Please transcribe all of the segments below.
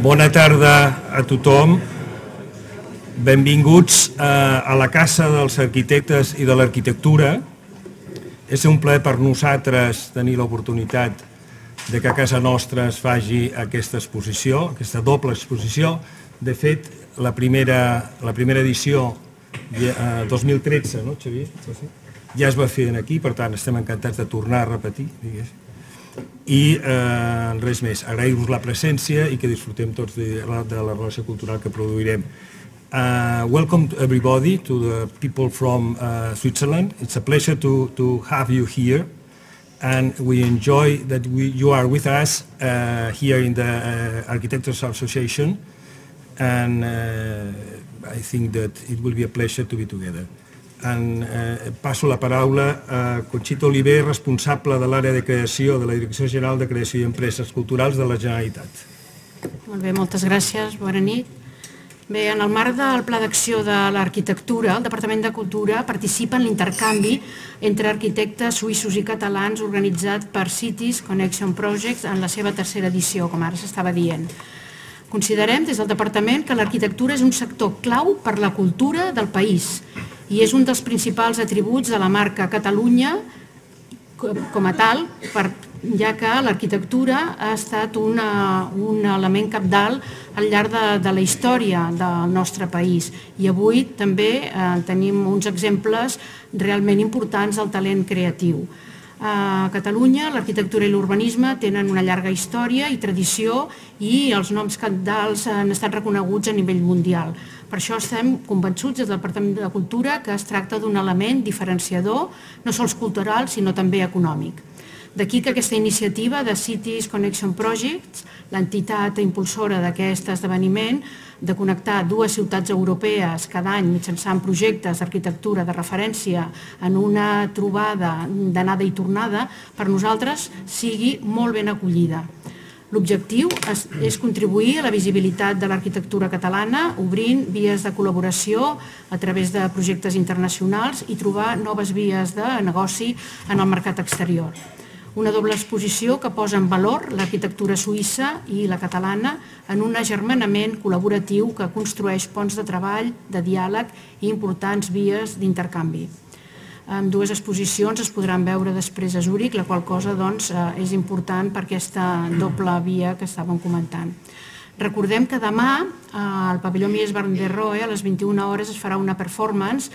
Bona tarda a tothom. Benvinguts a la Casa dels Arquitectes i de l'Arquitectura. És un plaer per nosaltres tenir l'oportunitat de que a casa nostra es faci aquesta exposició, aquesta doble exposició. De fet, la primera edició, 2013, no, Xavier? Ja es va fer aquí, per tant, estem encantats de tornar a repetir, diguéssim. I res més, agrair-vos la presència i que disfrutem tots de la relació cultural que produirem. Welcome to everybody, to the people from Switzerland. It's a pleasure to have you here, and we enjoy that you are with us here in the Architectes Association, and I think that it will be a pleasure to be together. Passo la paraula a Conxita Oliver, responsable de l'àrea de creació de la Direcció General de Creació i Empreses Culturals de la Generalitat. Molt bé, moltes gràcies. Bona nit. Bé, en el marc del Pla d'Acció de l'Arquitectura, el Departament de Cultura participa en l'intercanvi entre arquitectes suïssos i catalans organitzat per Cities Connection Projects en la seva tercera edició, com ara s'estava dient. Considerem des del Departament que l'arquitectura és un sector clau per la cultura del país i és un dels principals atributs de la marca Catalunya com a tal, ja que l'arquitectura ha estat un element cabdal al llarg de la història del nostre país. I avui també tenim uns exemples realment importants del talent creatiu. A Catalunya, l'arquitectura i l'urbanisme tenen una llarga història i tradició i els noms cabdals han estat reconeguts a nivell mundial. Per això estem convençuts des del Departament de Cultura que es tracta d'un element diferenciador, no sols cultural, sinó també econòmic. D'aquí que aquesta iniciativa de Cities Connection Projects, l'entitat impulsora d'aquest esdeveniment, de connectar dues ciutats europees cada any mitjançant projectes d'arquitectura de referència en una trobada d'anada i tornada, per nosaltres sigui molt ben acollida. L'objectiu és contribuir a la visibilitat de l'arquitectura catalana, obrint vies de col·laboració a través de projectes internacionals i trobar noves vies de negoci en el mercat exterior. Una doble exposició que posa en valor l'arquitectura suïssa i la catalana en un agermanament col·laboratiu que construeix ponts de treball, de diàleg i importants vies d'intercanvi. Dues exposicions es podran veure després a Zurich, la qual cosa és important per aquesta doble via que estàvem comentant. Recordem que demà al pavelló Mies van der Rohe a les 21 hores es farà una performance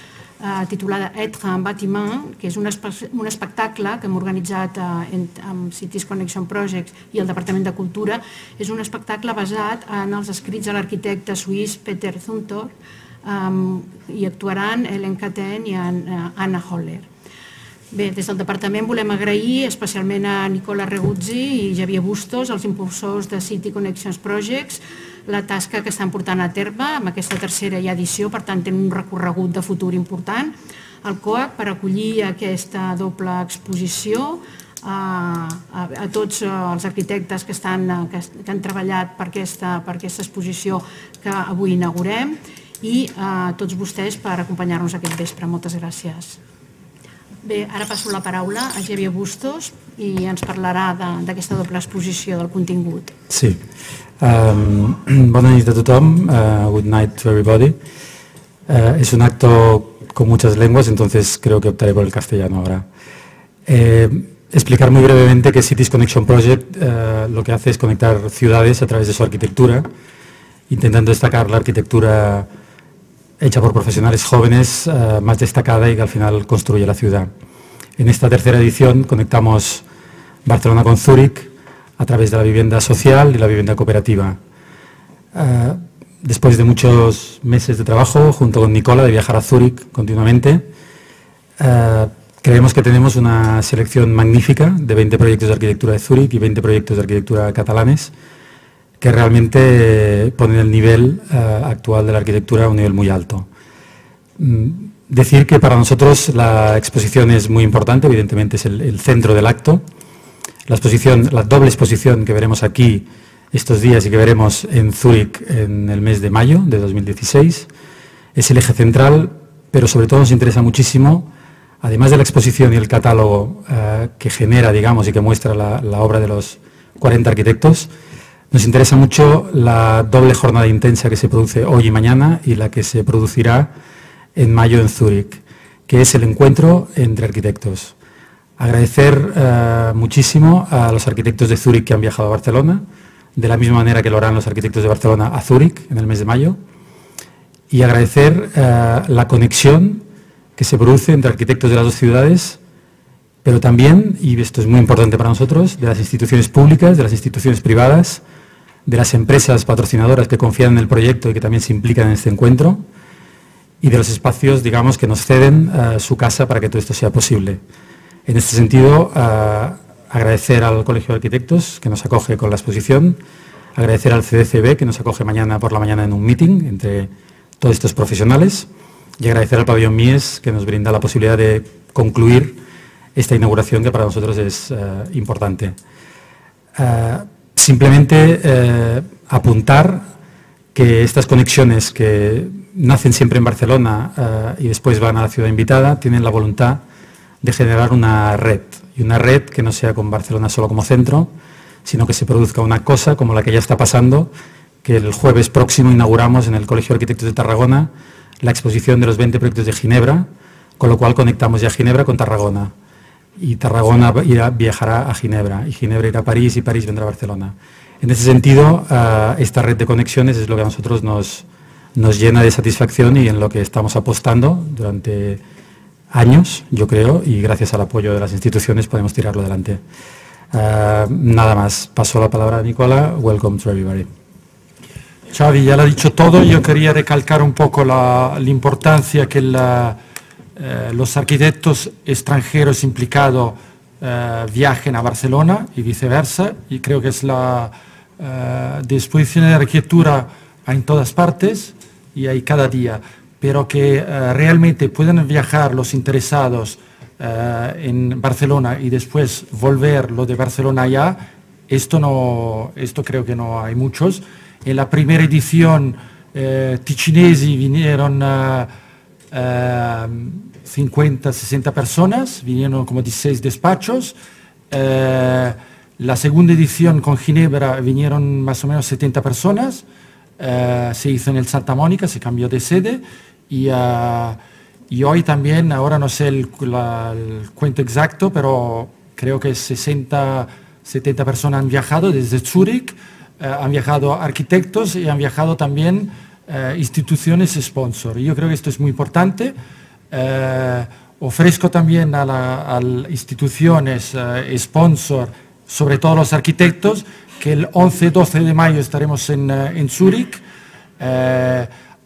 titulada Être en bâtiment, que és un espectacle que hem organitzat amb Cities Connection Projects i el Departament de Cultura. És un espectacle basat en els escrits de l'arquitecte suís Peter Zumthor i actuaran Helen Caten i Anna Holler. Bé, des del Departament volem agrair especialment a Nicola Reguzzi i Xavier Bustos, els impulsors de City Connections Projects, la tasca que estan portant a terme amb aquesta tercera edició, per tant tenen un recorregut de futur important. El COAC per acollir aquesta doble exposició, a tots els arquitectes que han treballat per aquesta exposició que avui inaugurem i a tots vostès per acompanyar-nos aquest vespre. Moltes gràcies. Bé, ara passo la paraula a Xavier Bustos i ens parlarà d'aquesta doble exposició, del contingut. Sí. Bona nit a tothom. Good night to everybody. Es un acto con muchas lenguas, entonces creo que optaré por el castellano ahora. Explicar muy brevemente que Cities Connection Project lo que hace es conectar ciudades a través de su arquitectura, intentando destacar la arquitectura hecha por profesionales jóvenes, más destacada y que al final construye la ciudad. En esta tercera edición conectamos Barcelona con Zurich a través de la vivienda social y la vivienda cooperativa. Después de muchos meses de trabajo, junto con Nicola, de viajar a Zurich continuamente, creemos que tenemos una selección magnífica de 20 proyectos de arquitectura de Zurich y 20 proyectos de arquitectura catalanes que realmente ponen el nivel actual de la arquitectura a un nivel muy alto. Decir que para nosotros la exposición es muy importante, evidentemente es el centro del acto. La doble exposición que veremos aquí estos días y que veremos en Zurich en el mes de mayo de 2016 es el eje central, pero sobre todo nos interesa muchísimo, además de la exposición y el catálogo que genera, digamos, y que muestra la obra de los 40 arquitectos, Nos interesa mucho la doble jornada intensa que se produce hoy y mañana y la que se producirá en mayo en Zúrich, que es el encuentro entre arquitectos. Agradecer muchísimo a los arquitectos de Zúrich que han viajado a Barcelona, de la misma manera que lo harán los arquitectos de Barcelona a Zúrich en el mes de mayo, y agradecer la conexión que se produce entre arquitectos de las dos ciudades, pero también, y esto es muy importante para nosotros, de las instituciones públicas, de las instituciones privadas, de las empresas patrocinadoras que confían en el proyecto y que también se implican en este encuentro, y de los espacios, digamos, que nos ceden su casa para que todo esto sea posible. En este sentido, agradecer al Colegio de Arquitectos que nos acoge con la exposición, agradecer al CDCB que nos acoge mañana por la mañana en un meeting entre todos estos profesionales y agradecer al pabellón Mies que nos brinda la posibilidad de concluir esta inauguración que para nosotros es importante. Simplemente apuntar que estas conexiones que nacen siempre en Barcelona y después van a la ciudad invitada tienen la voluntad de generar una red, y una red que no sea con Barcelona solo como centro, sino que se produzca una cosa como la que ya está pasando, que el jueves próximo inauguramos en el Colegio de Arquitectos de Tarragona la exposición de los 20 proyectos de Ginebra, con lo cual conectamos ya Ginebra con Tarragona. Y Tarragona viajará a Ginebra, y Ginebra irá a París, y París vendrá a Barcelona. En ese sentido, esta red de conexiones es lo que a nosotros nos llena de satisfacción y en lo que estamos apostando durante años, yo creo, y gracias al apoyo de las instituciones podemos tirarlo adelante. Nada más. Paso la palabra a Nicola. Welcome to everybody. Xavi ya lo ha dicho todo. Yo quería recalcar un poco la importancia que los arquitectos extranjeros implicados viajen a Barcelona y viceversa, y creo que es de exposiciones de arquitectura hay en todas partes y hay cada día, pero que realmente puedan viajar los interesados en Barcelona y después volver lo de Barcelona allá, esto creo que no hay muchos. En la primera edición ticinesi vinieron 50, 60 personas, vinieron como 16 despachos. La segunda edición con Ginebra vinieron más o menos 70 personas, se hizo en el Santa Mónica, se cambió de sede y hoy también, ahora no sé el cuento exacto, pero creo que 60, 70 personas han viajado desde Zurich, han viajado arquitectos y han viajado también instituciones sponsor. Yo creo que esto es muy importante. Ofrezco también a las instituciones sponsor, sobre todo los arquitectos, que el 11-12 de mayo estaremos en Zurich.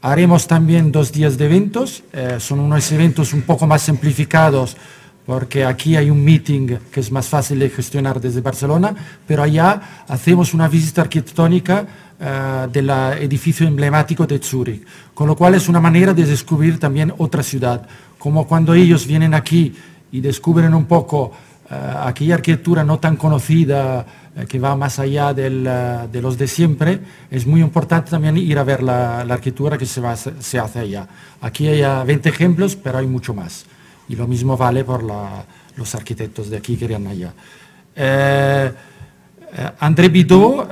Haremos también 2 días de eventos, son unos eventos un poco más simplificados porque aquí hay un meeting que es más fácil de gestionar desde Barcelona, pero allá hacemos una visita arquitectónica del edificio emblemático de Zurich, con lo cual es una manera de descubrir también otra ciudad, como cuando ellos vienen aquí y descubren un poco aquella arquitectura no tan conocida que va más allá de los de siempre. Es muy importante también ir a ver la arquitectura que se hace allá. Aquí hay 20 ejemplos, pero hay mucho más. Y lo mismo vale por los arquitectos de aquí que irán allá. André Bideau,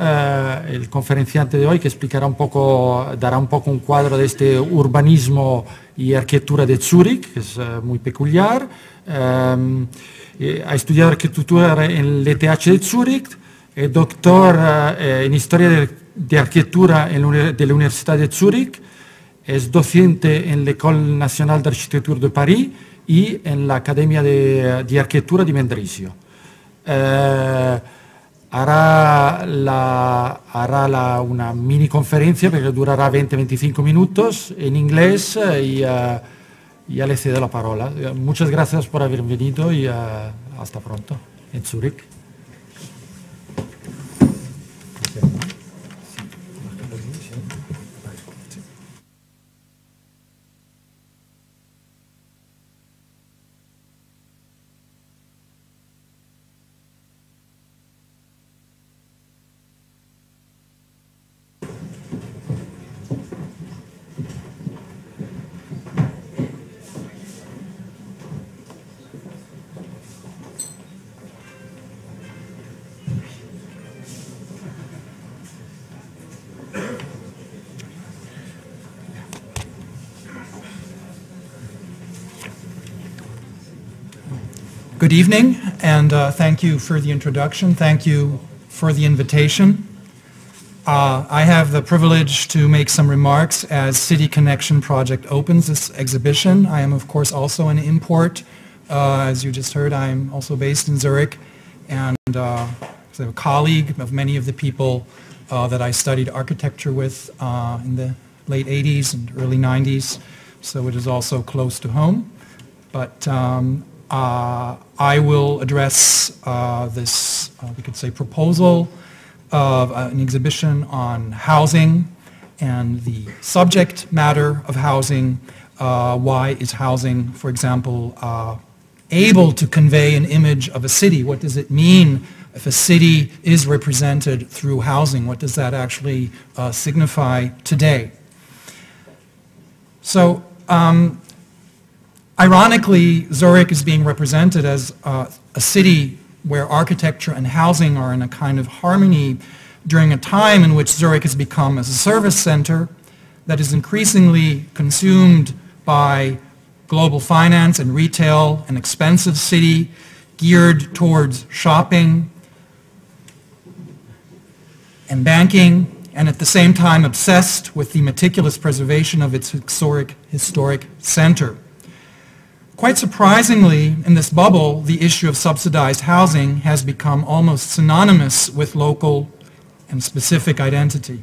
el conferenciante de hoy, que explicará un poco, dará un poco un cuadro de este urbanismo y arquitectura de Zurich, que es muy peculiar. Ha estudiado arquitectura en el ETH de Zurich, es doctor en historia de arquitectura de la Universidad de Zurich, es docente en la École Nationale d'Architecture de París y en la Academia de Arquitectura de Mendrisio. Hará una mini conferencia que durará 20-25 minutos en inglés y ya le cedo la palabra. Muchas gracias por haber venido y hasta pronto en Zurich. Good evening, and thank you for the introduction. Thank you for the invitation. I have the privilege to make some remarks as City Connection Project opens this exhibition. I am, of course, also an import. As you just heard, I'm also based in Zurich, and a colleague of many of the people that I studied architecture with in the late 80s and early 90s, so it is also close to home. But I will address this, we could say, proposal of an exhibition on housing and the subject matter of housing. Why is housing, for example, able to convey an image of a city? What does it mean if a city is represented through housing? What does that actually signify today? So, ironically, Zurich is being represented as a city where architecture and housing are in a kind of harmony during a time in which Zurich has become as a service center that is increasingly consumed by global finance and retail, an expensive city geared towards shopping and banking, and at the same time obsessed with the meticulous preservation of its historic center. Quite surprisingly, in this bubble, the issue of subsidized housing has become almost synonymous with local and specific identity,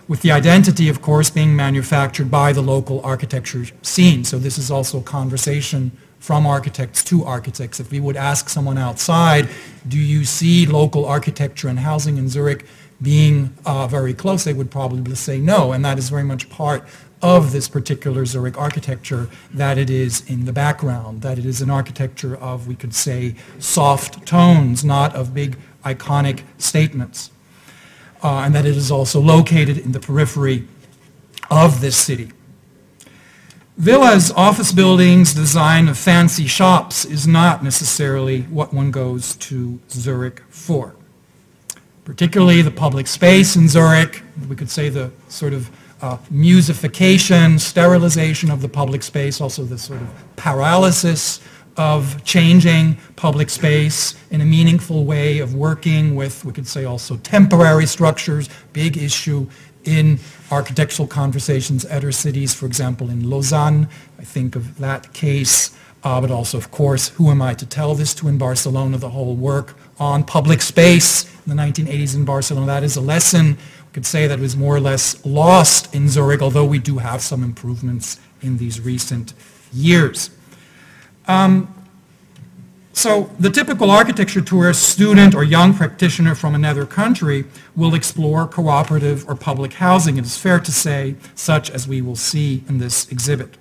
with the identity, of course, being manufactured by the local architecture scene. So this is also a conversation from architects to architects. If we would ask someone outside, do you see local architecture and housing in Zurich being very close, they would probably say no, and that is very much part of this particular Zurich architecture, that it is in the background, that it is an architecture of, we could say, soft tones, not of big iconic statements, and that it is also located in the periphery of this city. Villas, office buildings, design of fancy shops is not necessarily what one goes to Zurich for. Particularly the public space in Zurich, we could say the sort of musification, sterilization of the public space, also the sort of paralysis of changing public space in a meaningful way of working with, we could say also temporary structures, big issue in architectural conversations, other cities, for example, in Lausanne, I think of that case, but also, of course, who am I to tell this to in Barcelona, the whole work on public space in the 1980s in Barcelona. That is a lesson, we could say, that was more or less lost in Zurich, although we do have some improvements in these recent years. So the typical architecture tourist, student, or young practitioner from another country will explore cooperative or public housing, it is fair to say, such as we will see in this exhibit.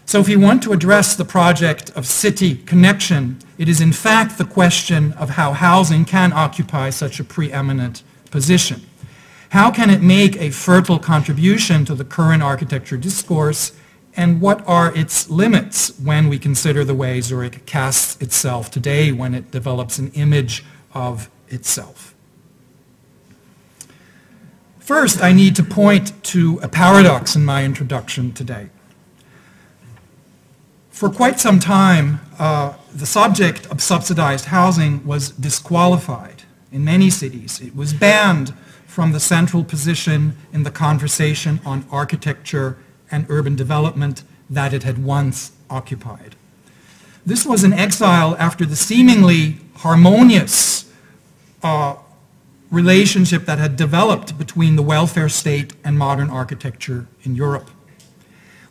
So if you want to address the project of city connection, it is in fact the question of how housing can occupy such a preeminent position. How can it make a fertile contribution to the current architecture discourse, and what are its limits when we consider the way Zurich casts itself today when it develops an image of itself? First, I need to point to a paradox in my introduction today. For quite some time, the subject of subsidized housing was disqualified in many cities. It was banned from the central position in the conversation on architecture and urban development that it had once occupied. This was an exile after the seemingly harmonious relationship that had developed between the welfare state and modern architecture in Europe.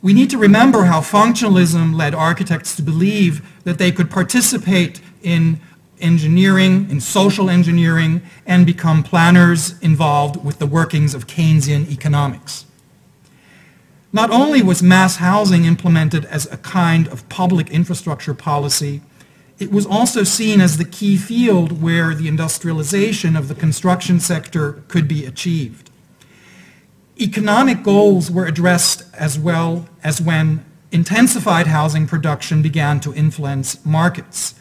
We need to remember how functionalism led architects to believe that they could participate in engineering, in social engineering, and become planners involved with the workings of Keynesian economics. Not only was mass housing implemented as a kind of public infrastructure policy, it was also seen as the key field where the industrialization of the construction sector could be achieved. Economic goals were addressed as well as when intensified housing production began to influence markets.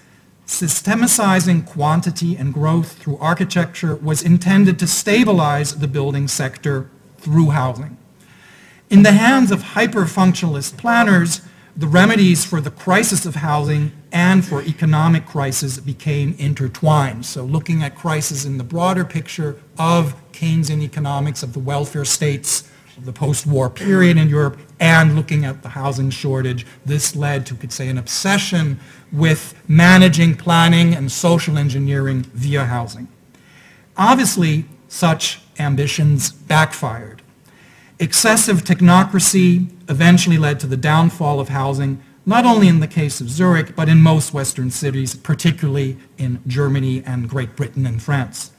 Systemicizing quantity and growth through architecture was intended to stabilize the building sector through housing. In the hands of hyper-functionalist planners, the remedies for the crisis of housing and for economic crisis became intertwined. So looking at crisis in the broader picture of Keynesian economics, of the welfare states, of the post-war period in Europe, and looking at the housing shortage, this led to, you could say, an obsession with managing, planning, and social engineering via housing. Obviously, such ambitions backfired. Excessive technocracy eventually led to the downfall of housing, not only in the case of Zurich, but in most Western cities, particularly in Germany and Great Britain and France.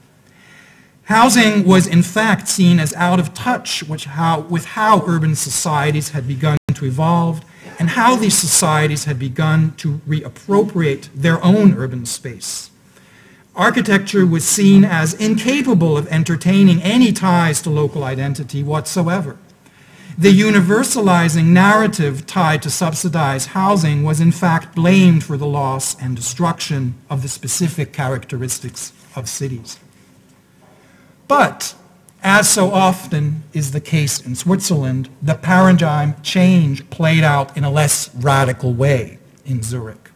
Housing was in fact seen as out of touch with how urban societies had begun to evolve and how these societies had begun to reappropriate their own urban space. Architecture was seen as incapable of entertaining any ties to local identity whatsoever. The universalizing narrative tied to subsidized housing was in fact blamed for the loss and destruction of the specific characteristics of cities. But, as so often is the case in Switzerland, the paradigm change played out in a less radical way in Zurich.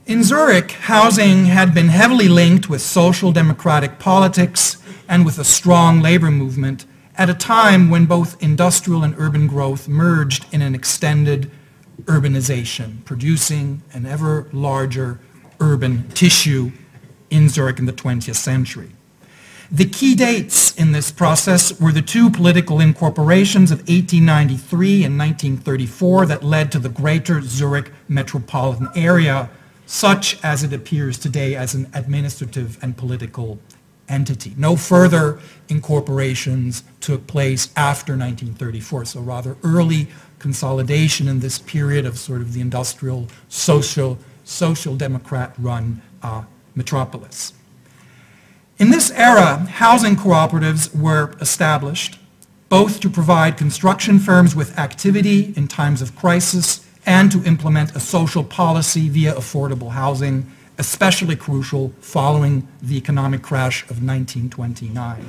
In Zurich, housing had been heavily linked with social democratic politics and with a strong labor movement at a time when both industrial and urban growth merged in an extended urbanization, producing an ever larger urban tissue in Zurich in the 20th century. The key dates in this process were the two political incorporations of 1893 and 1934 that led to the Greater Zurich metropolitan area, such as it appears today as an administrative and political entity. No further incorporations took place after 1934, so rather early consolidation in this period of sort of the industrial, social democrat-run metropolis. In this era, housing cooperatives were established, both to provide construction firms with activity in times of crisis and to implement a social policy via affordable housing, especially crucial following the economic crash of 1929.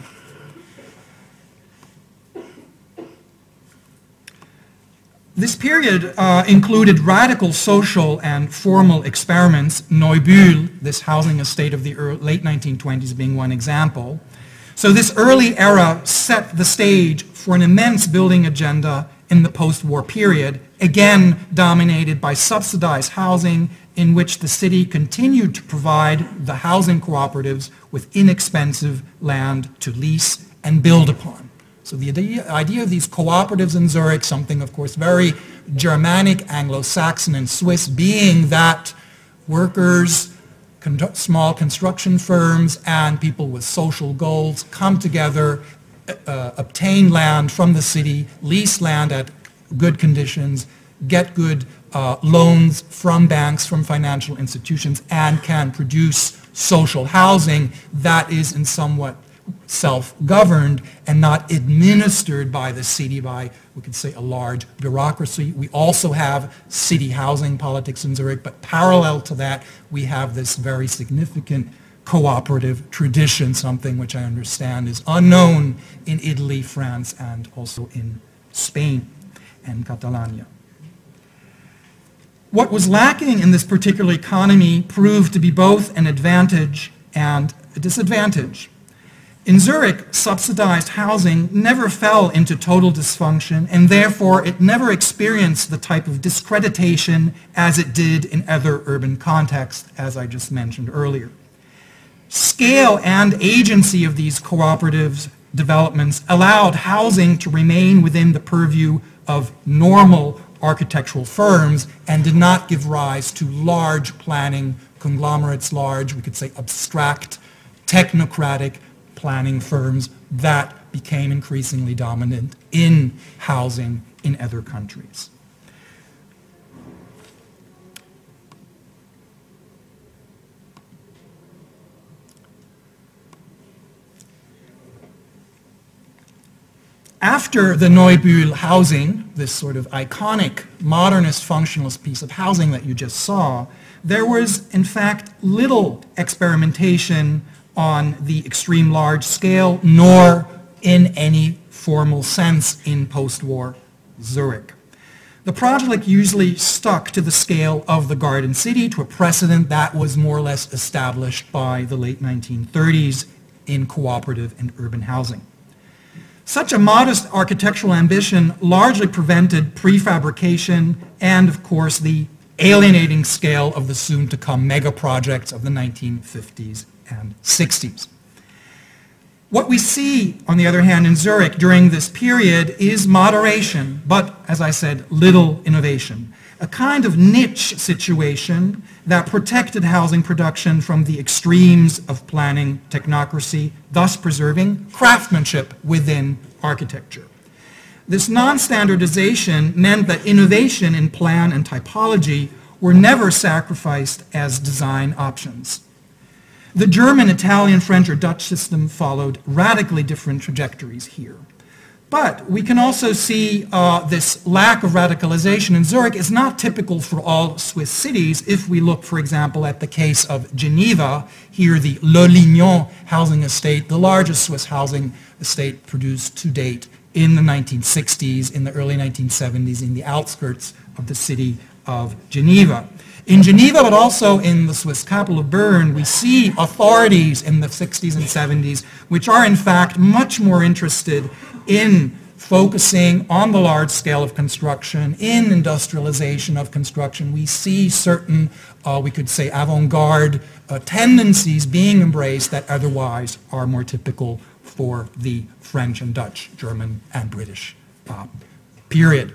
This period included radical social and formal experiments, Neubühl, this housing estate of the late 1920s being one example. So this early era set the stage for an immense building agenda in the post-war period, again dominated by subsidized housing in which the city continued to provide the housing cooperatives with inexpensive land to lease and build upon. So the idea of these cooperatives in Zurich, something of course very Germanic, Anglo-Saxon, and Swiss, being that workers, small construction firms, and people with social goals come together, obtain land from the city, lease land at good conditions, get good loans from banks, from financial institutions, and can produce social housing that is in somewhat self-governed and not administered by the city by, we could say, a large bureaucracy. We also have city housing politics in Zurich, but parallel to that, we have this very significant cooperative tradition, something which I understand is unknown in Italy, France, and also in Spain and Catalonia. What was lacking in this particular economy proved to be both an advantage and a disadvantage. In Zurich, subsidized housing never fell into total dysfunction, and therefore it never experienced the type of discreditation as it did in other urban contexts, as I just mentioned earlier. Scale and agency of these cooperative developments allowed housing to remain within the purview of normal architectural firms and did not give rise to large planning conglomerates, large, we could say abstract, technocratic planning firms that became increasingly dominant in housing in other countries. After the Neubühl housing, this sort of iconic modernist functionalist piece of housing that you just saw, there was in fact little experimentation on the extreme large scale, nor in any formal sense in post-war Zurich. the project usually stuck to the scale of the Garden City, to a precedent that was more or less established by the late 1930s in cooperative and urban housing. Such a modest architectural ambition largely prevented prefabrication and, of course, the alienating scale of the soon-to-come mega projects of the 1950s and 60s. What we see, on the other hand, in Zurich during this period is moderation, but, as I said, little innovation. A kind of niche situation that protected housing production from the extremes of planning technocracy, thus preserving craftsmanship within architecture. This non-standardization meant that innovation in plan and typology were never sacrificed as design options. The German, Italian, French, or Dutch system followed radically different trajectories here. But we can also see this lack of radicalization in Zurich is not typical for all Swiss cities. If we look, for example, at the case of Geneva, here the Le Lignon housing estate, the largest Swiss housing estate produced to date in the 1960s, in the early 1970s, in the outskirts of the city of Geneva. In Geneva, but also in the Swiss capital of Bern, we see authorities in the 60s and 70s which are in fact much more interested in focusing on the large scale of construction, in industrialization of construction. We see certain, we could say, avant-garde tendencies being embraced that otherwise are more typical for the French and Dutch, German and British period.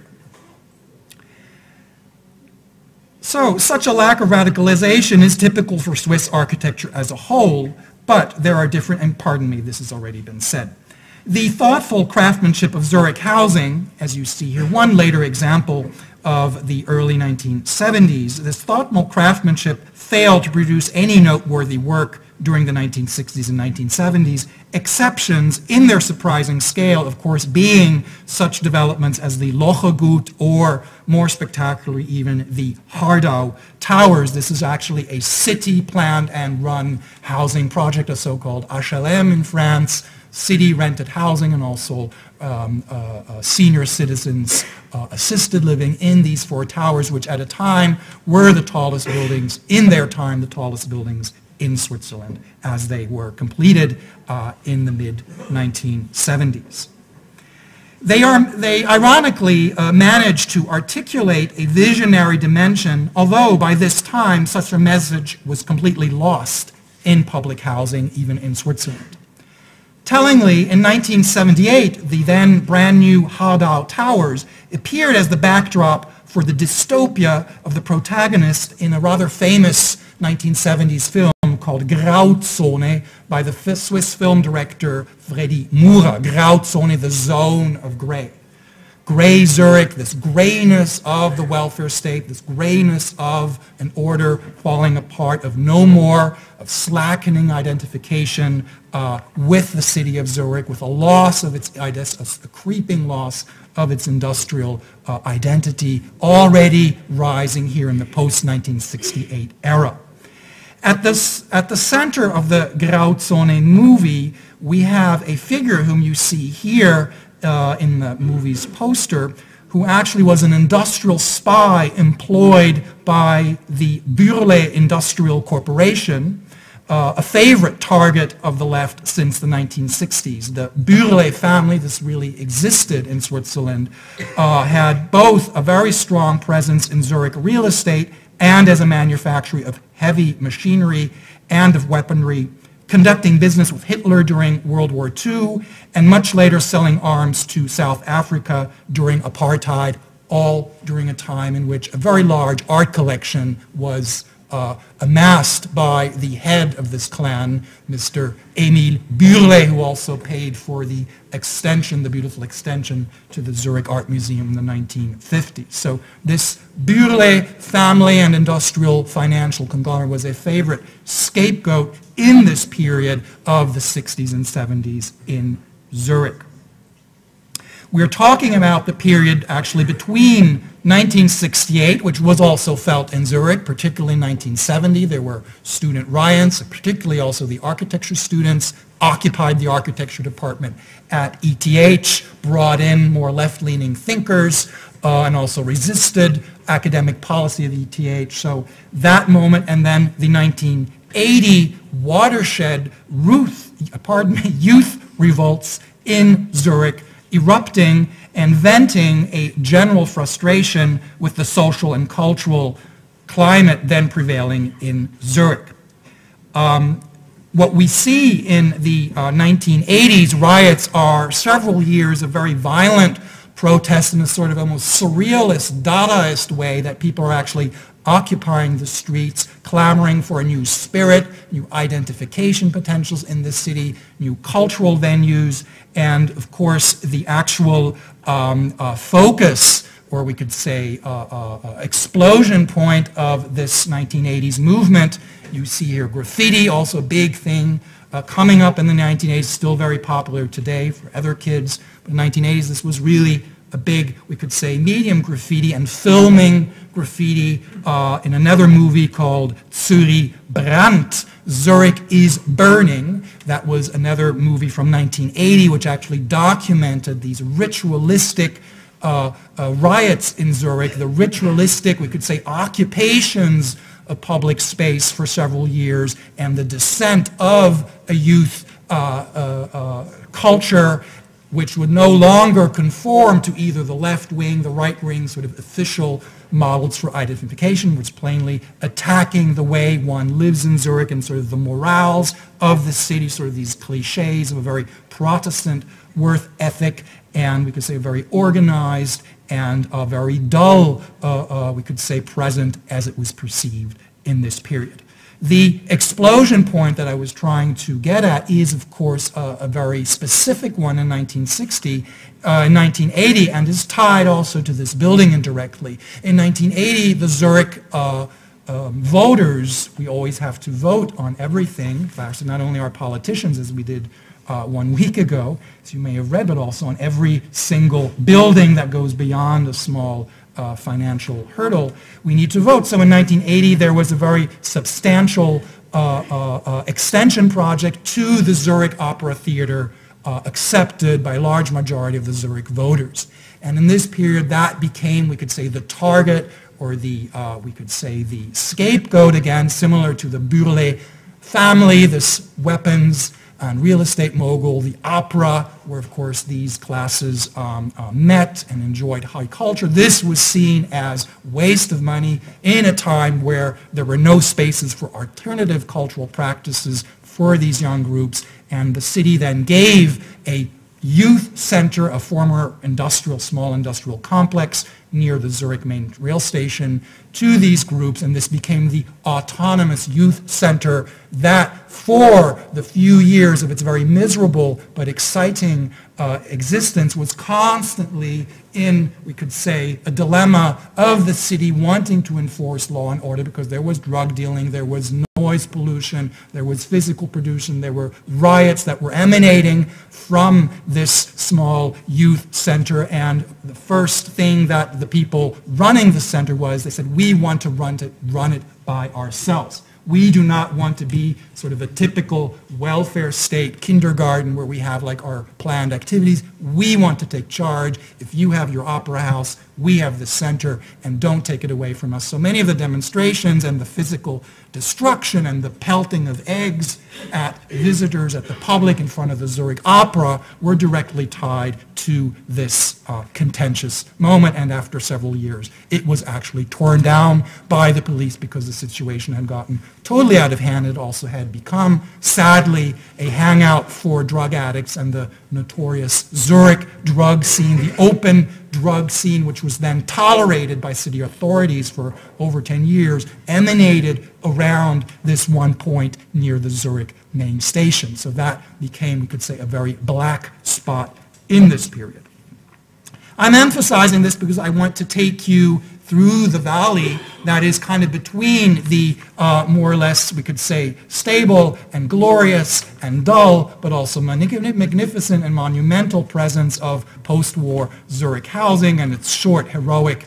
So, such a lack of radicalization is typical for Swiss architecture as a whole, but there are different, and pardon me, this has already been said. The thoughtful craftsmanship of Zurich housing, as you see here, one later example of the early 1970s, this thoughtful craftsmanship failed to produce any noteworthy work during the 1960s and 1970s, exceptions in their surprising scale, of course, being such developments as the Lochegut or, more spectacularly even, the Hardau Towers. This is actually a city-planned and run housing project, a so-called HLM in France, city-rented housing, and also senior citizens assisted living in these 4 towers, which at a time were the tallest buildings, in their time, the tallest buildings in Switzerland, as they were completed in the mid-1970s. They ironically managed to articulate a visionary dimension, although by this time such a message was completely lost in public housing, even in Switzerland. Tellingly, in 1978, the then brand new Hardau Towers appeared as the backdrop for the dystopia of the protagonist in a rather famous 1970s film called Grauzone by the Swiss film director Freddy Mura. Grauzone, the zone of gray. Gray Zurich, this grayness of the welfare state, this grayness of an order falling apart, of no more, of slackening identification with the city of Zurich, with a loss of its, a creeping loss of its industrial identity, already rising here in the post-1968 era. At the center of the Grauzone movie, we have a figure whom you see here in the movie's poster, who actually was an industrial spy employed by the Burle Industrial Corporation, a favorite target of the left since the 1960s. The Burle family, this really existed in Switzerland, had both a very strong presence in Zurich real estate and as a manufacturer of heavy machinery and of weaponry, conducting business with Hitler during World War II, and much later selling arms to South Africa during apartheid, all during a time in which a very large art collection was amassed by the head of this clan, Mr. Emil Burle, who also paid for the extension, the beautiful extension to the Zurich Art Museum in the 1950s. So this Burle family and industrial financial conglomerate was a favorite scapegoat in this period of the 60s and 70s in Zurich. We're talking about the period actually between 1968, which was also felt in Zurich, particularly in 1970. There were student riots, particularly also the architecture students occupied the architecture department at ETH, brought in more left-leaning thinkers, and also resisted academic policy of ETH. So that moment, and then the 1980 watershed youth revolts in Zurich, erupting and venting a general frustration with the social and cultural climate then prevailing in Zurich. What we see in the 1980s riots are several years of very violent protests in a sort of almost surrealist, Dadaist way, that people are actually occupying the streets, clamoring for a new spirit, new identification potentials in the city, new cultural venues, and of course the actual focus, or we could say explosion point of this 1980s movement. You see here graffiti, also a big thing coming up in the 1980s, still very popular today for other kids. But in the 1980s, this was really a big, we could say, medium graffiti, and filming graffiti in another movie called Zurich brennt, Zurich is burning. That was another movie from 1980, which actually documented these ritualistic riots in Zurich, the ritualistic, we could say, occupations of public space for several years, and the descent of a youth culture which would no longer conform to either the left wing, the right wing, sort of official models for identification, which plainly attacking the way one lives in Zurich and sort of the morals of the city, sort of these cliches of a very Protestant worth ethic, and we could say very organized and very dull, we could say, present as it was perceived in this period. The explosion point that I was trying to get at is, of course, a very specific one in 1960, in 1980, and is tied also to this building indirectly. In 1980, the Zurich voters, we always have to vote on everything, actually not only our politicians, as we did 1 week ago, as you may have read, but also on every single building that goes beyond a small financial hurdle, we need to vote. So in 1980, there was a very substantial extension project to the Zurich Opera Theater accepted by a large majority of the Zurich voters. And in this period, that became, we could say, the target, or the, we could say, the scapegoat again, similar to the Burle family, this weapons and real estate mogul, the opera, where of course these classes met and enjoyed high culture. This was seen as waste of money in a time where there were no spaces for alternative cultural practices for these young groups, and the city then gave a youth center, a former small industrial complex near the Zurich main rail station, to these groups, and this became the autonomous youth center that for the few years of its very miserable but exciting existence was constantly in, we could say, a dilemma of the city wanting to enforce law and order, because there was drug dealing, there was noise pollution, there was physical pollution, there were riots that were emanating from this small youth center. And the first thing that the people running the center was, they said, we want to run it by ourselves. We do not want to be sort of a typical welfare state kindergarten where we have like our planned activities. We want to take charge. If you have your opera house, we have the center, and don't take it away from us. So many of the demonstrations and the physical destruction and the pelting of eggs at visitors, at the public in front of the Zurich Opera, were directly tied to this contentious moment. And after several years, it was actually torn down by the police because the situation had gotten totally out of hand. It also had become, sadly, a hangout for drug addicts, and the notorious Zurich drug scene, the open drug scene, which was then tolerated by city authorities for over 10 years, emanated around this one point near the Zurich main station. So that became, we could say, a very black spot in this period. I'm emphasizing this because I want to take you through the valley that is kind of between the more or less, we could say, stable and glorious and dull, but also magnificent and monumental presence of post-war Zurich housing and its short, heroic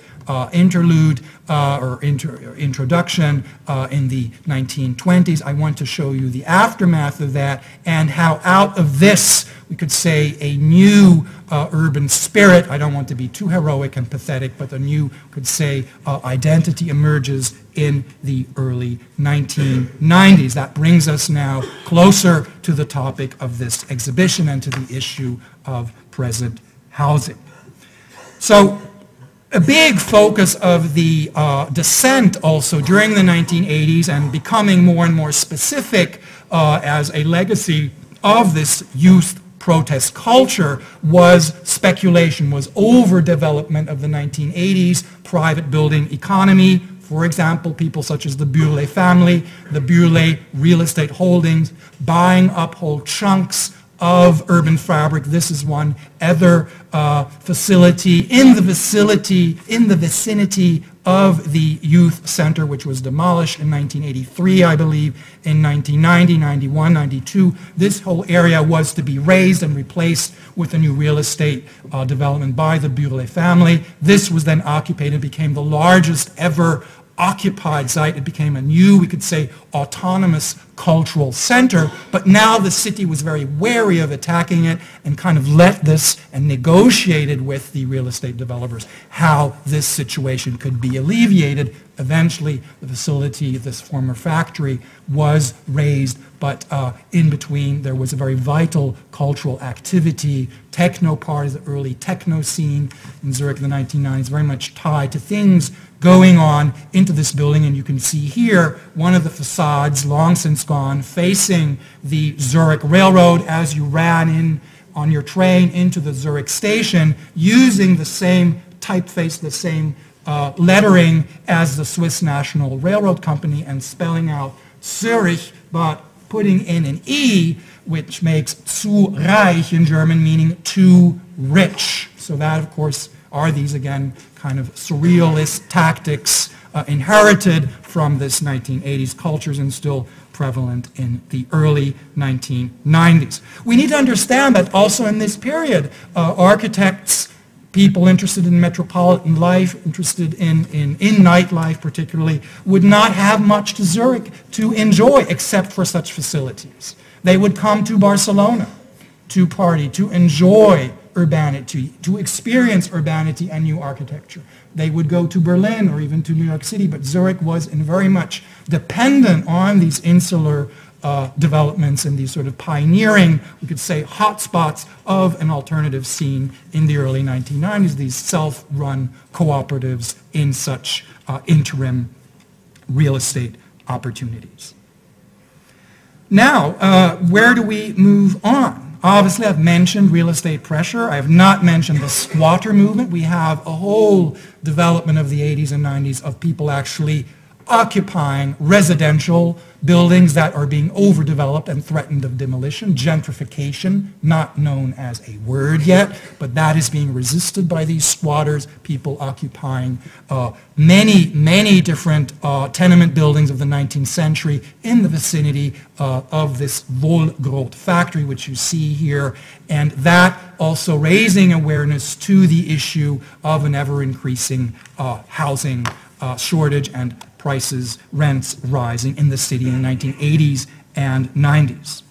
interlude or introduction in the 1920s. I want to show you the aftermath of that and how out of this, we could say, a new urban spirit. I don't want to be too heroic and pathetic, but a new, could say, identity emerges in the early 1990s. That brings us now closer to the topic of this exhibition and to the issue of present housing. So a big focus of the dissent also during the 1980s and becoming more and more specific as a legacy of this youth protest culture was speculation, was overdevelopment of the 1980s private building economy. For example, people such as the Bideau family, the Bideau real estate holdings, buying up whole chunks of urban fabric. This is one other facility in the vicinity of the youth center, which was demolished in 1983, I believe, in 1990, 91, 92. This whole area was to be razed and replaced with a new real estate development by the Bideau family. This was then occupied and became the largest ever occupied site. It became a new, we could say, autonomous cultural center, but now the city was very wary of attacking it and kind of let this and negotiated with the real estate developers how this situation could be alleviated. Eventually, the facility, this former factory, was razed, but in between there was a very vital cultural activity. Techno part is the early techno scene in Zurich in the 1990s, very much tied to things going on into this building, and you can see here one of the facades, long since gone, facing the Zurich Railroad as you ran in on your train into the Zurich station, using the same typeface, the same lettering as the Swiss National Railroad Company, and spelling out Zurich, but putting in an E, which makes zu reich in German, meaning too rich. So that, of course, are these, again, kind of surrealist tactics inherited from this 1980s cultures and still prevalent in the early 1990s. We need to understand that also in this period, architects, people interested in metropolitan life, interested in nightlife particularly, would not have much to Zurich to enjoy except for such facilities. They would come to Barcelona to party, to enjoy urbanity, to experience urbanity and new architecture. They would go to Berlin or even to New York City, but Zurich was very much dependent on these insular developments and these sort of pioneering, we could say, hotspots of an alternative scene in the early 1990s, these self-run cooperatives in such interim real estate opportunities. Now, where do we move on? Obviously, I've mentioned real estate pressure. I have not mentioned the squatter movement. We have a whole development of the 80s and 90s of people actually occupying residential buildings that are being overdeveloped and threatened of demolition. Gentrification, not known as a word yet, but that is being resisted by these squatters, people occupying many different tenement buildings of the 19th century in the vicinity of this Wohlgrot factory, which you see here, and that also raising awareness to the issue of an ever-increasing housing shortage and prices, rents rising in the city in the 1980s and 90s.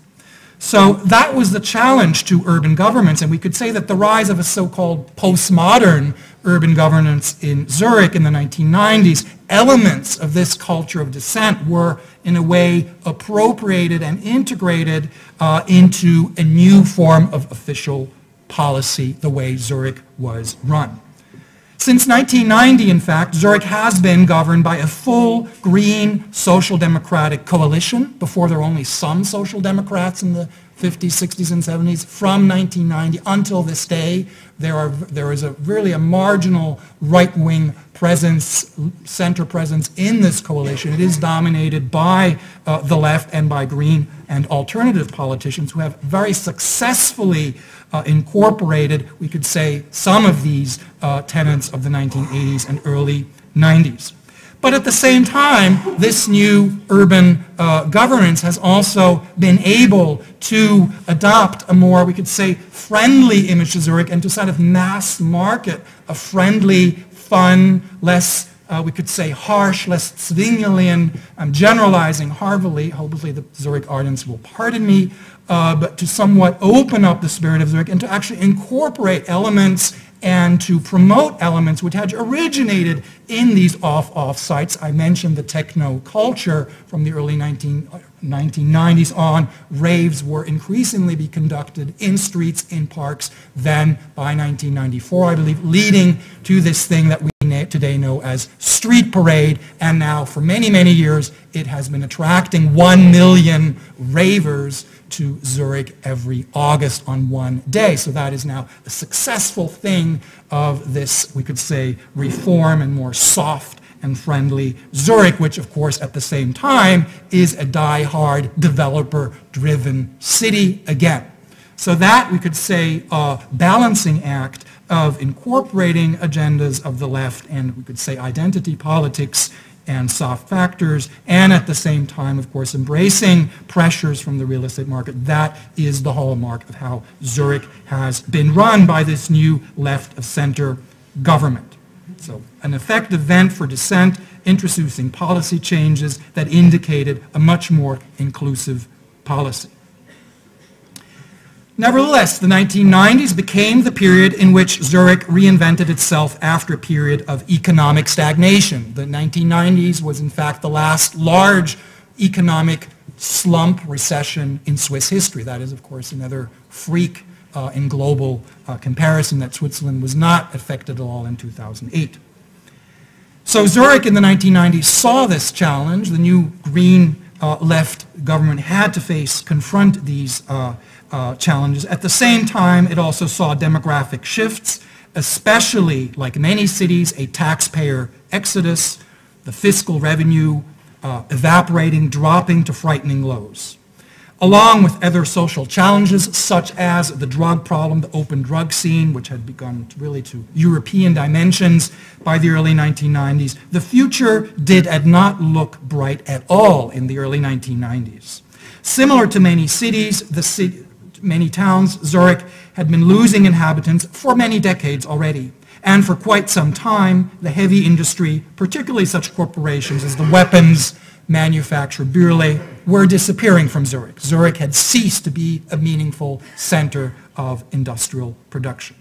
So that was the challenge to urban governments, and we could say that the rise of a so-called postmodern urban governance in Zurich in the 1990s, elements of this culture of dissent were in a way appropriated and integrated into a new form of official policy, the way Zurich was run. Since 1990, in fact, Zurich has been governed by a full green social democratic coalition. Before, there were only some social democrats in the 50s, 60s, and 70s. From 1990 until this day, there is really a marginal right-wing presence, center presence in this coalition. It is dominated by the left and by green and alternative politicians who have very successfully incorporated, we could say, some of these tenets of the 1980s and early 90s. But at the same time, this new urban governance has also been able to adopt a more, we could say, friendly image to Zurich and to sort of mass market a friendly, fun, less, we could say, harsh, less Zwinglian, I'm generalizing hopefully the Zurich audience will pardon me, but to somewhat open up the spirit of Zurich and to actually incorporate elements and to promote elements which had originated in these off sites. I mentioned the techno culture from the early 1990s on. Raves were increasingly be conducted in streets, in parks, then by 1994, I believe, leading to this thing that we today know as Street Parade, and now for many, many years it has been attracting 1 million ravers to Zurich every August on one day. So that is now a successful thing of this, we could say, reform and more soft and friendly Zurich, which of course at the same time is a die-hard developer-driven city again. So that, we could say, a balancing act of incorporating agendas of the left and, we could say, identity politics and soft factors, and at the same time, of course, embracing pressures from the real estate market. That is the hallmark of how Zurich has been run by this new left-of-center government. So an effective vent for dissent, introducing policy changes that indicated a much more inclusive policy. Nevertheless, the 1990s became the period in which Zurich reinvented itself after a period of economic stagnation. The 1990s was in fact the last large economic slump recession in Swiss history. That is, of course, another freak in global comparison, that Switzerland was not affected at all in 2008. So Zurich in the 1990s saw this challenge. The new green left government had to confront these challenges. At the same time, it also saw demographic shifts, especially, like many cities, a taxpayer exodus, the fiscal revenue evaporating, dropping to frightening lows. Along with other social challenges, such as the drug problem, the open drug scene, which had begun really to European dimensions by the early 1990s, the future did not look bright at all in the early 1990s. Similar to many cities, many towns, Zurich had been losing inhabitants for many decades already. And for quite some time, the heavy industry, particularly such corporations as the weapons manufacturer Bideau, were disappearing from Zurich. Zurich had ceased to be a meaningful center of industrial production.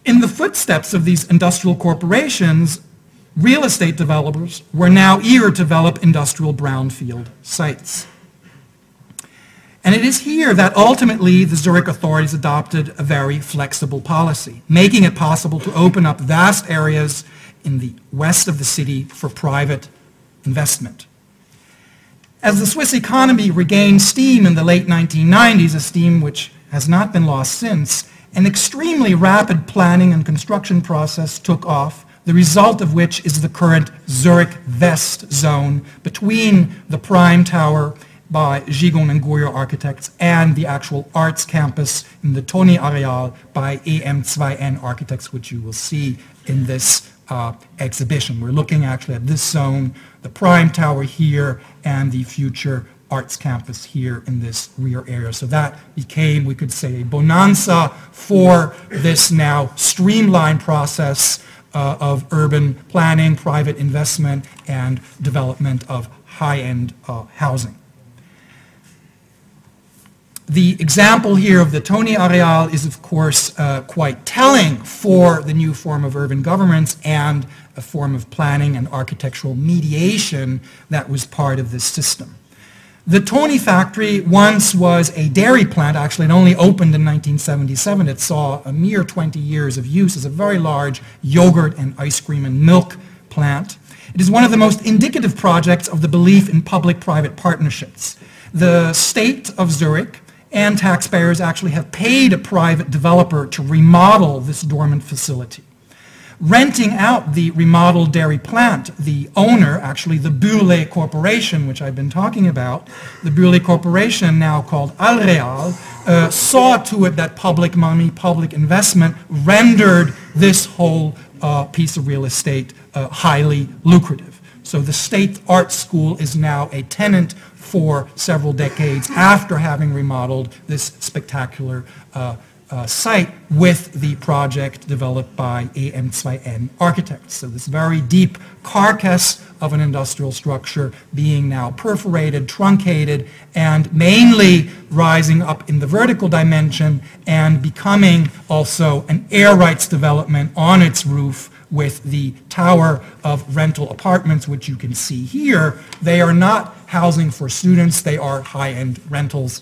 In the footsteps of these industrial corporations, real estate developers were now eager to develop industrial brownfield sites. And it is here that ultimately the Zurich authorities adopted a very flexible policy, making it possible to open up vast areas in the west of the city for private investment. As the Swiss economy regained steam in the late 1990s, a steam which has not been lost since, an extremely rapid planning and construction process took off, the result of which is the current Zurich West zone between the Prime Tower by Gigon and Goyer Architects and the actual arts campus in the Toni Areal by EM2N Architects, which you will see in this exhibition. We're looking actually at this zone, the Prime Tower here, and the future arts campus here in this rear area. So that became, we could say, a bonanza for this now streamlined process of urban planning, private investment, and development of high-end housing. The example here of the Toni Areal is, of course, quite telling for the new form of urban governance and a form of planning and architectural mediation that was part of this system. The Toni factory once was a dairy plant. Actually, it only opened in 1977. It saw a mere 20 years of use as a very large yogurt and ice cream and milk plant. It is one of the most indicative projects of the belief in public-private partnerships. The state of Zurich and taxpayers actually have paid a private developer to remodel this dormant facility. Renting out the remodeled dairy plant, the owner, actually the Bideau Corporation, which I've been talking about, the Bideau Corporation, now called Alreal, saw to it that public money, public investment rendered this whole piece of real estate highly lucrative. So the State Art School is now a tenant for several decades after having remodeled this spectacular site with the project developed by AM2N Architects. So this very deep carcass of an industrial structure being now perforated, truncated, and mainly rising up in the vertical dimension and becoming also an air rights development on its roof with the tower of rental apartments, which you can see here. They are not housing for students, they are high-end rentals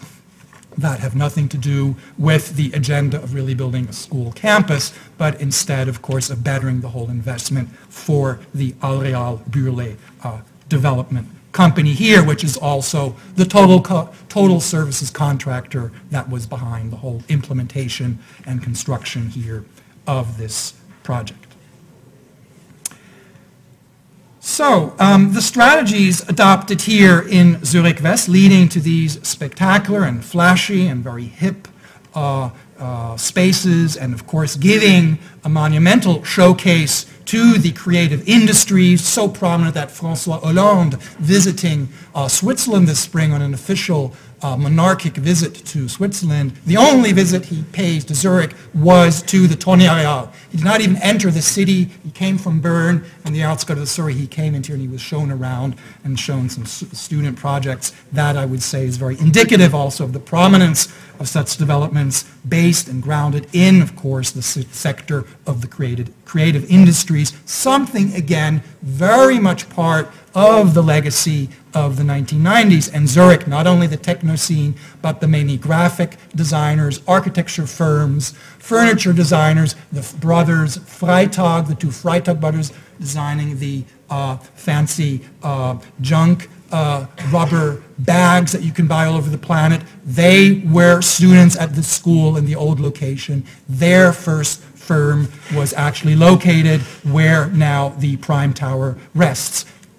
that have nothing to do with the agenda of really building a school campus, but instead, of course, of bettering the whole investment for the Alreal Burle development company here, which is also the total services contractor that was behind the whole implementation and construction here of this project. So, the strategies adopted here in Zurich West, leading to these spectacular and flashy and very hip spaces, and of course giving a monumental showcase to the creative industries, so prominent that François Hollande, visiting Switzerland this spring on an official monarchic visit to Switzerland, the only visit he pays to Zurich was to the Tonnereal. He did not even enter the city. He came from Bern and the outskirts of Zurich. He came into here and he was shown around and shown some student projects. That, I would say, is very indicative also of the prominence of such developments based and grounded in, of course, the sector of the creative industries, something, again, very much part of the legacy of the 1990s. And Zurich, not only the techno scene, but the many graphic designers, architecture firms, furniture designers, the brothers Freitag, the two Freitag brothers, designing the fancy junk rubber bags that you can buy all over the planet. They were students at the school in the old location. Their first firm was actually located where now the Prime Tower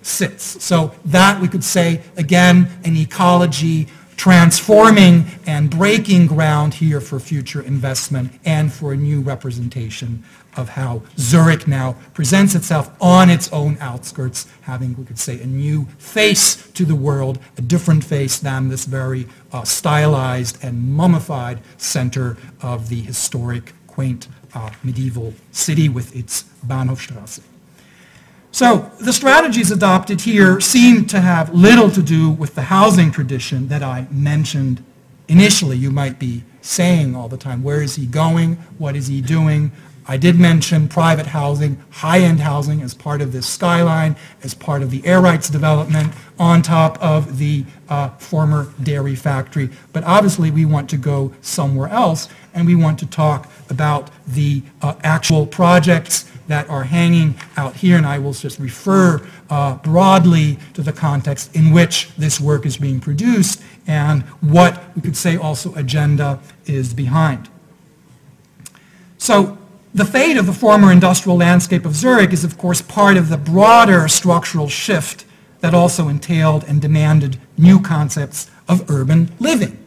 sits. So that, we could say, again, an ecology transforming and breaking ground here for future investment and for a new representation of how Zurich now presents itself on its own outskirts, having, we could say, a new face to the world, a different face than this very stylized and mummified center of the historic, quaint, medieval city with its Bahnhofstrasse. So the strategies adopted here seem to have little to do with the housing tradition that I mentioned initially. You might be saying all the time, where is he going? What is he doing? I did mention private housing, high-end housing as part of this skyline, as part of the air rights development on top of the former dairy factory. But obviously we want to go somewhere else, and we want to talk about the actual projects that are hanging out here, and I will just refer broadly to the context in which this work is being produced and what we could say also agenda is behind. So the fate of the former industrial landscape of Zurich is, of course, part of the broader structural shift that also entailed and demanded new concepts of urban living.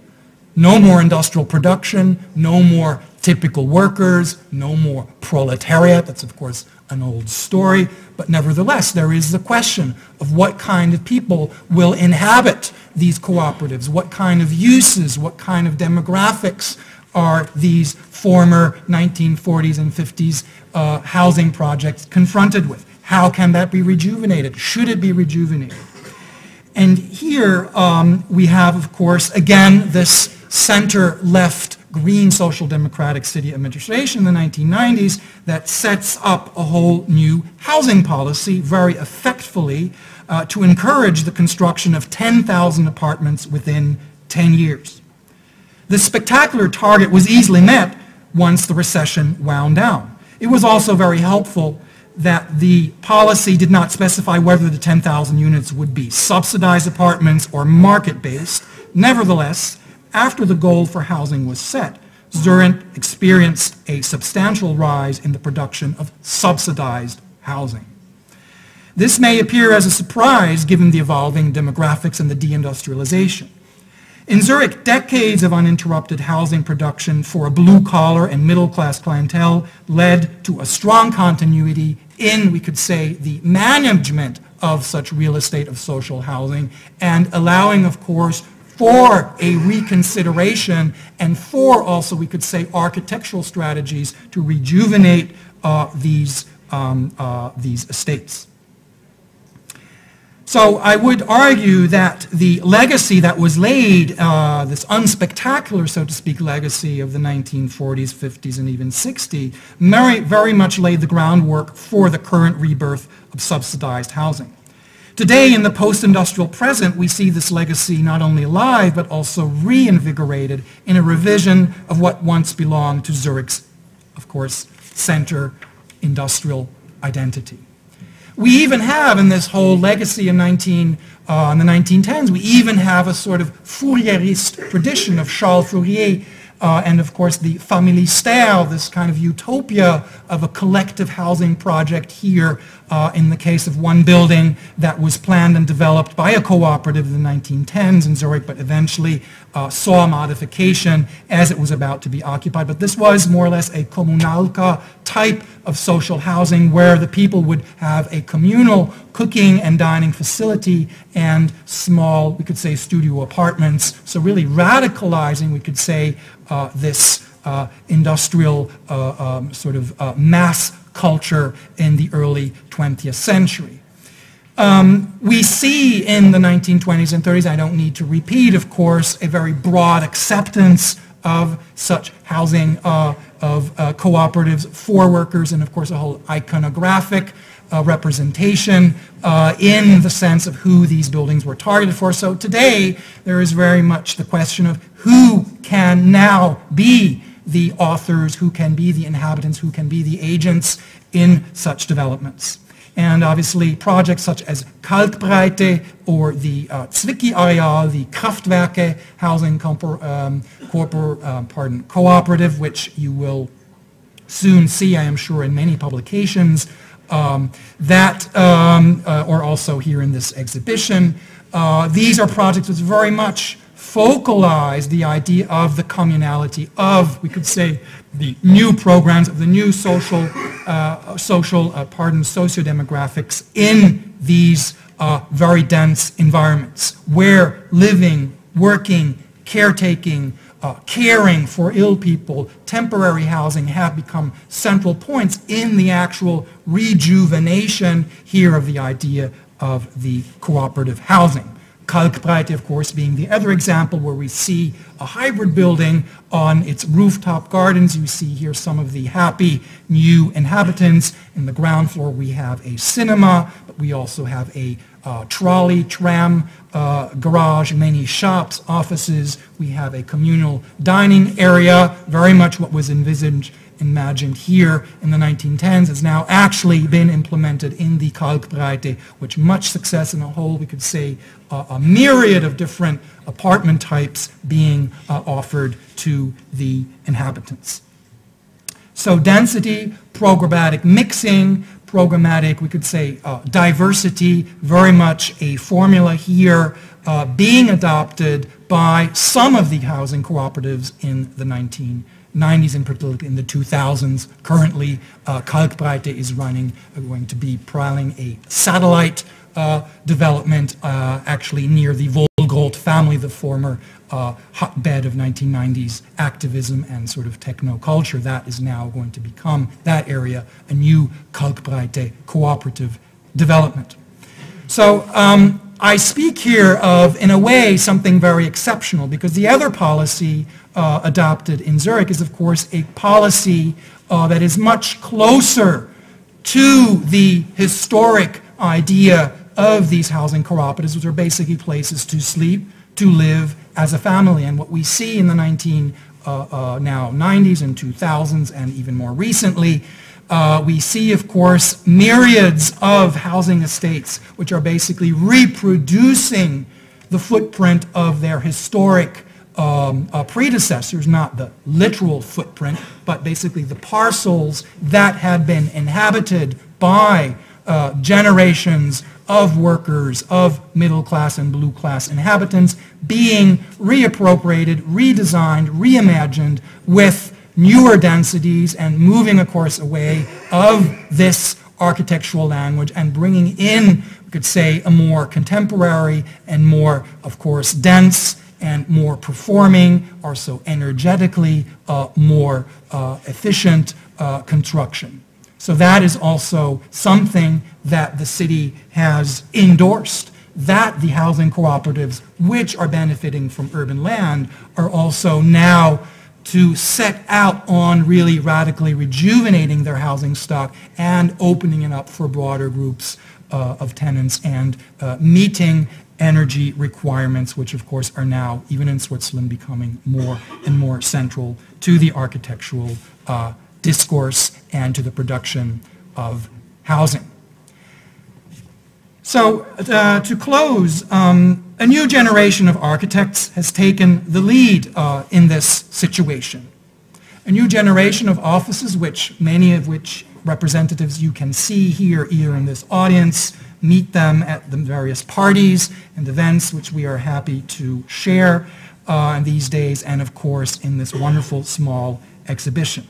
No more industrial production, no more typical workers, no more proletariat. That's, of course, an old story. But nevertheless, there is the question of what kind of people will inhabit these cooperatives, what kind of uses, what kind of demographics are these former 1940s and 50s housing projects confronted with. How can that be rejuvenated? Should it be rejuvenated? And here we have, of course, again, this center-left green social democratic city administration in the 1990s that sets up a whole new housing policy very effectively to encourage the construction of 10,000 apartments within 10 years. This spectacular target was easily met once the recession wound down. It was also very helpful that the policy did not specify whether the 10,000 units would be subsidized apartments or market-based. Nevertheless, after the goal for housing was set, Zurich experienced a substantial rise in the production of subsidized housing. This may appear as a surprise given the evolving demographics and the deindustrialization. In Zurich, decades of uninterrupted housing production for a blue-collar and middle-class clientele led to a strong continuity in, we could say, the management of such real estate of social housing, and allowing, of course, for a reconsideration and for also, we could say, architectural strategies to rejuvenate these estates. So I would argue that the legacy that was laid, this unspectacular, so to speak, legacy of the 1940s, 50s, and even 60s, very much laid the groundwork for the current rebirth of subsidized housing. Today, in the post-industrial present, we see this legacy not only alive, but also reinvigorated in a revision of what once belonged to Zurich's, of course, center industrial identity. We even have in this whole legacy in the 1910s, we even have a sort of Fourierist tradition of Charles Fourier and of course the Familistère, this kind of utopia of a collective housing project here in the case of one building that was planned and developed by a cooperative in the 1910s in Zurich, but eventually saw modification as it was about to be occupied. But this was more or less a Kommunalka type of social housing where the people would have a communal cooking and dining facility and small, we could say, studio apartments. So really radicalizing, we could say, this industrial sort of mass culture in the early 20th century. We see in the 1920s and 30s, I don't need to repeat, of course, a very broad acceptance of such housing of cooperatives for workers, and of course a whole iconographic representation in the sense of who these buildings were targeted for. So today there is very much the question of who can now be the authors, who can be the inhabitants, who can be the agents in such developments. And obviously projects such as Kalkbreite or the Zwicky-Areal, the Kraftwerke housing cooperative, which you will soon see, I am sure, in many publications, or also here in this exhibition. These are projects which very much focalize the idea of the communality of, we could say, the new programs, of the new socio-demographics in these very dense environments where living, working, caretaking, caring for ill people, temporary housing have become central points in the actual rejuvenation here of the idea of the cooperative housing. Kalkbreite, of course, being the other example where we see a hybrid building on its rooftop gardens. You see here some of the happy new inhabitants. In the ground floor we have a cinema, but we also have a trolley, tram, garage, many shops, offices. We have a communal dining area, very much what was imagined here in the 1910s has now actually been implemented in the Kalkbreite, which much success in a whole, we could say, a myriad of different apartment types being offered to the inhabitants. So density, programmatic mixing, programmatic, we could say, diversity, very much a formula here being adopted by some of the housing cooperatives in the 1990s, in particular in the 2000s. Currently, Kalkbreite is going to be trialing a satellite development actually near the Volgroth family, the former hotbed of 1990s activism and sort of techno-culture. That is now going to become, that area, a new Kalkbreite cooperative development. So I speak here of, in a way, something very exceptional, because the other policy adopted in Zurich is, of course, a policy that is much closer to the historic idea of these housing cooperatives, which are basically places to sleep, to live as a family. And what we see in the now 90s and 2000s, and even more recently, we see, of course, myriads of housing estates which are basically reproducing the footprint of their historic predecessors, not the literal footprint, but basically the parcels that had been inhabited by generations of workers, of middle class and blue class inhabitants, being reappropriated, redesigned, reimagined with newer densities, and moving, of course, away of this architectural language and bringing in, we could say, a more contemporary and more, of course, dense and more performing, also energetically more efficient construction. So that is also something that the city has endorsed, that the housing cooperatives which are benefiting from urban land are also now to set out on really radically rejuvenating their housing stock and opening it up for broader groups of tenants and meeting energy requirements, which of course are now, even in Switzerland, becoming more and more central to the architectural discourse and to the production of housing. So to close, a new generation of architects has taken the lead in this situation. A new generation of offices, many of which representatives you can see here in this audience, meet them at the various parties and events which we are happy to share these days, and of course in this wonderful small exhibition.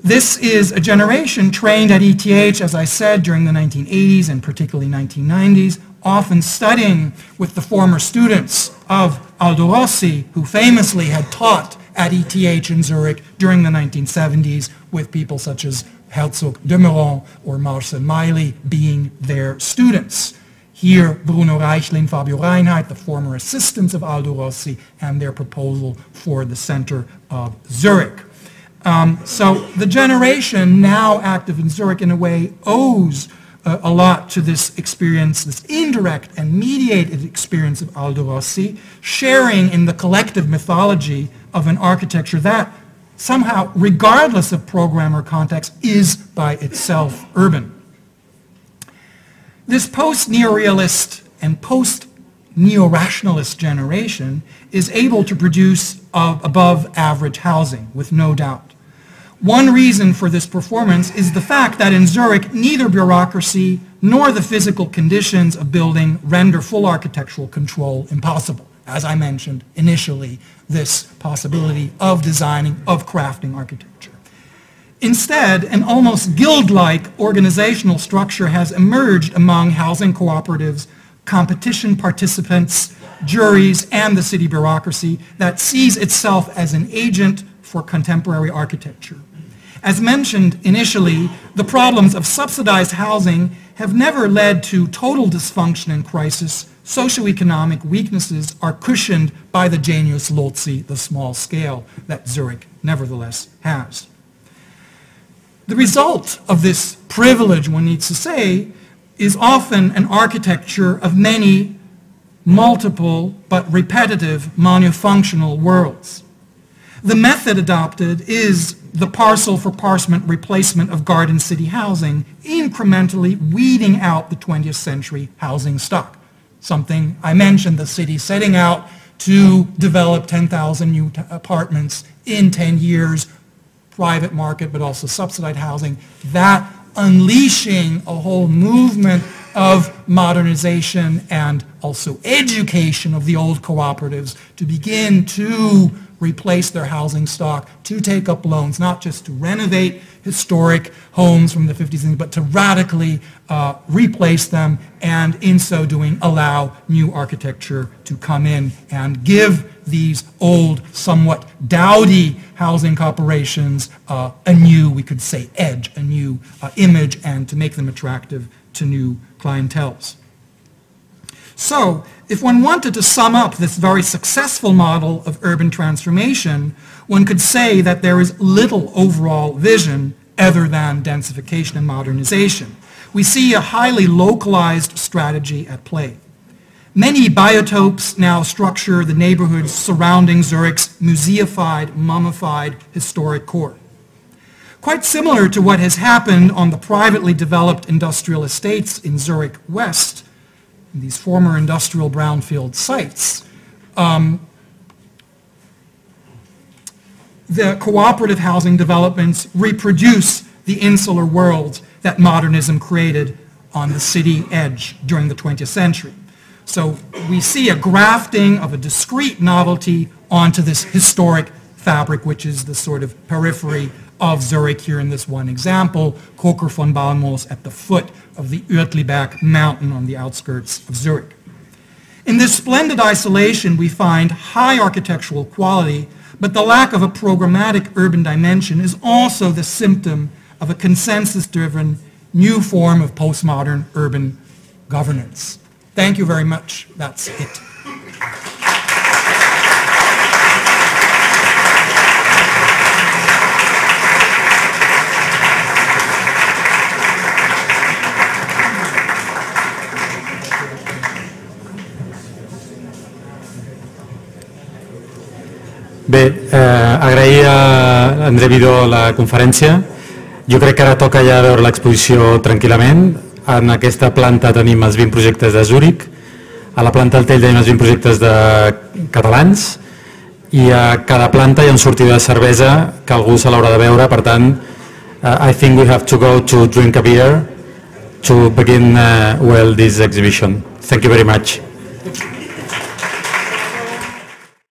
This is a generation trained at ETH, as I said, during the 1980s and particularly 1990s, often studying with the former students of Aldo Rossi, who famously had taught at ETH in Zurich during the 1970s, with people such as Herzog de Meuron or Marcel Meili being their students. Here, Bruno Reichlin, Fabio Reinhardt, the former assistants of Aldo Rossi, and their proposal for the center of Zurich. So the generation now active in Zurich, in a way, owes a lot to this experience, this indirect and mediated experience of Aldo Rossi, sharing in the collective mythology of an architecture that somehow, regardless of program or context, is by itself urban. This post-neorealist and post-neo-rationalist generation is able to produce above-average housing, with no doubt. One reason for this performance is the fact that in Zurich, neither bureaucracy nor the physical conditions of building render full architectural control impossible. As I mentioned initially, this possibility of designing, of crafting architecture. Instead, an almost guild-like organizational structure has emerged among housing cooperatives, competition participants, juries, and the city bureaucracy that sees itself as an agent for contemporary architecture. As mentioned initially, the problems of subsidized housing have never led to total dysfunction and crisis. Socioeconomic weaknesses are cushioned by the genius loci, the small scale that Zurich nevertheless has. The result of this privilege, one needs to say, is often an architecture of many multiple but repetitive monofunctional worlds. The method adopted is the parcel-for-parcel replacement of garden city housing, incrementally weeding out the 20th century housing stock. Something I mentioned, the city setting out to develop 10,000 new apartments in 10 years, private market, but also subsidized housing, that unleashing a whole movement of modernization and also education of the old cooperatives to begin to replace their housing stock, to take up loans, not just to renovate historic homes from the 50s, but to radically replace them, and in so doing allow new architecture to come in and give these old, somewhat dowdy housing corporations a new, we could say, edge, a new image, and to make them attractive to new clienteles. So, if one wanted to sum up this very successful model of urban transformation, one could say that there is little overall vision other than densification and modernization. We see a highly localized strategy at play. Many biotopes now structure the neighborhoods surrounding Zurich's museified, mummified historic core. Quite similar to what has happened on the privately developed industrial estates in Zurich West, these former industrial brownfield sites. The cooperative housing developments reproduce the insular world that modernism created on the city edge during the 20th century. So we see a grafting of a discrete novelty onto this historic fabric, which is the sort of periphery of Zurich here in this one example, Koker von Balmos at the foot of the Uertliberg mountain on the outskirts of Zurich. In this splendid isolation, we find high architectural quality, but the lack of a programmatic urban dimension is also the symptom of a consensus-driven new form of postmodern urban governance. Thank you very much. That's it. Bé, agrair a André Bideau la conferència. Jo crec que ara toca ja veure l'exposició tranquil·lament. En aquesta planta tenim els 20 projectes de Zurich, a la planta del Tell tenim els 20 projectes de catalans i a cada planta hi ha un sortidor de cervesa que algú se l'haurà de veure, per tant, I think we have to go to drink a beer to begin well this exhibition. Thank you very much.